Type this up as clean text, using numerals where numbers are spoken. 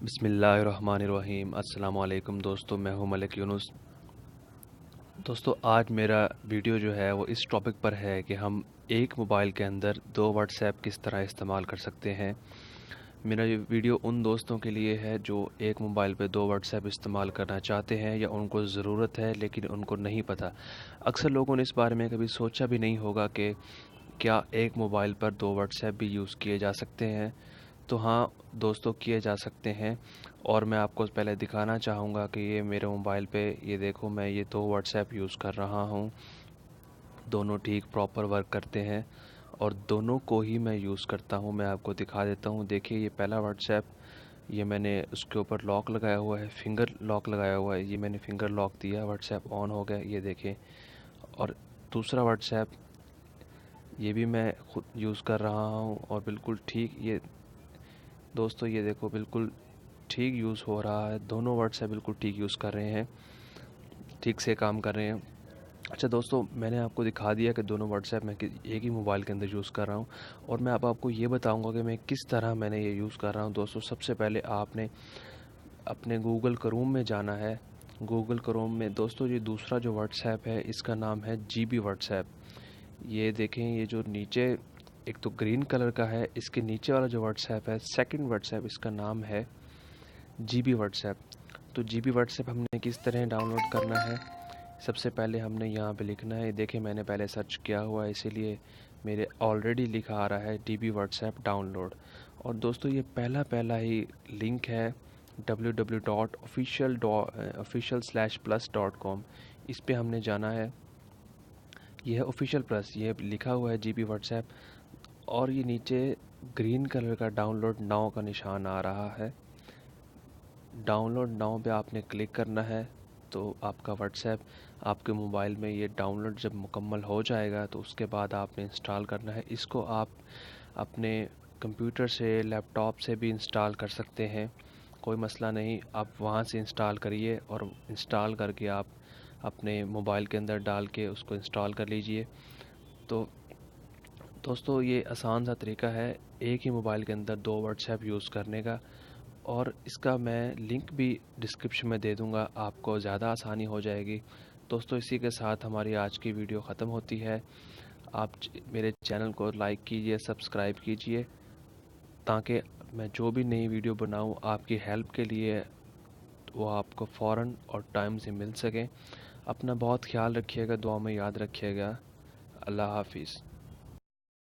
बिस्मिल्लाहिर्रहमानिर्रहीम। अस्सलाम वालेकुम दोस्तों, मैं हूं मलिक यूनुस। दोस्तों, आज मेरा वीडियो जो है वो इस टॉपिक पर है कि हम एक मोबाइल के अंदर दो व्हाट्सएप किस तरह इस्तेमाल कर सकते हैं। मेरा ये वीडियो उन दोस्तों के लिए है जो एक मोबाइल पे दो व्हाट्सएप इस्तेमाल करना चाहते हैं या उनको ज़रूरत है लेकिन उनको नहीं पता। अक्सर लोगों ने इस बारे में कभी सोचा भी नहीं होगा कि क्या एक मोबाइल पर दो व्हाट्सएप भी यूज़ किए जा सकते हैं। तो हाँ दोस्तों, किए जा सकते हैं। और मैं आपको पहले दिखाना चाहूँगा कि ये मेरे मोबाइल पे ये देखो, मैं ये दो व्हाट्सएप यूज़ कर रहा हूँ। दोनों ठीक प्रॉपर वर्क करते हैं और दोनों को ही मैं यूज़ करता हूँ। मैं आपको दिखा देता हूँ। देखिए, ये पहला व्हाट्सएप, ये मैंने उसके ऊपर लॉक लगाया हुआ है, फिंगर लॉक लगाया हुआ है। ये मैंने फिंगर लॉक दिया, व्हाट्सएप ऑन हो गया, ये देखिए। और दूसरा व्हाट्सएप, ये भी मैं खुद यूज़ कर रहा हूँ और बिल्कुल ठीक, ये दोस्तों ये देखो, बिल्कुल ठीक यूज़ हो रहा है। दोनों व्हाट्सएप बिल्कुल ठीक यूज़ कर रहे हैं, ठीक से काम कर रहे हैं। अच्छा दोस्तों, मैंने आपको दिखा दिया कि दोनों व्हाट्सएप मैं एक ही मोबाइल के अंदर यूज़ कर रहा हूँ। और मैं अब आपको ये बताऊँगा कि मैं किस तरह मैंने ये यूज़ कर रहा हूँ। दोस्तों, सबसे पहले आपने अपने गूगल क्रोम में जाना है। गूगल क्रोम में दोस्तों, ये दूसरा जो व्हाट्सएप है इसका नाम है जीबी व्हाट्सएप। ये देखें, ये जो नीचे एक तो ग्रीन कलर का है, इसके नीचे वाला जो व्हाट्सएप है, सेकंड व्हाट्सएप, इसका नाम है जीबी व्हाट्सएप। तो जीबी व्हाट्सएप हमने किस तरह डाउनलोड करना है, सबसे पहले हमने यहाँ पे लिखना है। देखिए, मैंने पहले सर्च किया हुआ है, इसीलिए मेरे ऑलरेडी लिखा आ रहा है डीबी व्हाट्सएप डाउनलोड। और दोस्तों, ये पहला पहला ही लिंक है www.official/plus.com। इस पे हमने जाना है। ये है ऑफिशियल प्लस, ये लिखा हुआ है जीबी व्हाट्सएप। और ये नीचे ग्रीन कलर का डाउनलोड नाउ का निशान आ रहा है। डाउनलोड नाउ पे आपने क्लिक करना है, तो आपका व्हाट्सएप आपके मोबाइल में ये डाउनलोड जब मुकम्मल हो जाएगा तो उसके बाद आपने इंस्टॉल करना है। इसको आप अपने कंप्यूटर से, लैपटॉप से भी इंस्टॉल कर सकते हैं, कोई मसला नहीं। आप वहाँ से इंस्टॉल करिए और इंस्टॉल करके आप अपने मोबाइल के अंदर डाल के उसको इंस्टॉल कर लीजिए। तो दोस्तों, ये आसान सा तरीका है एक ही मोबाइल के अंदर दो व्हाट्सएप यूज़ करने का। और इसका मैं लिंक भी डिस्क्रिप्शन में दे दूंगा, आपको ज़्यादा आसानी हो जाएगी। दोस्तों, इसी के साथ हमारी आज की वीडियो ख़त्म होती है। आप मेरे चैनल को लाइक कीजिए, सब्सक्राइब कीजिए, ताकि मैं जो भी नई वीडियो बनाऊं आपकी हेल्प के लिए वो आपको फ़ौरन और टाइम से मिल सके। अपना बहुत ख्याल रखिएगा, दुआ में याद रखिएगा। अल्लाह हाफिज़।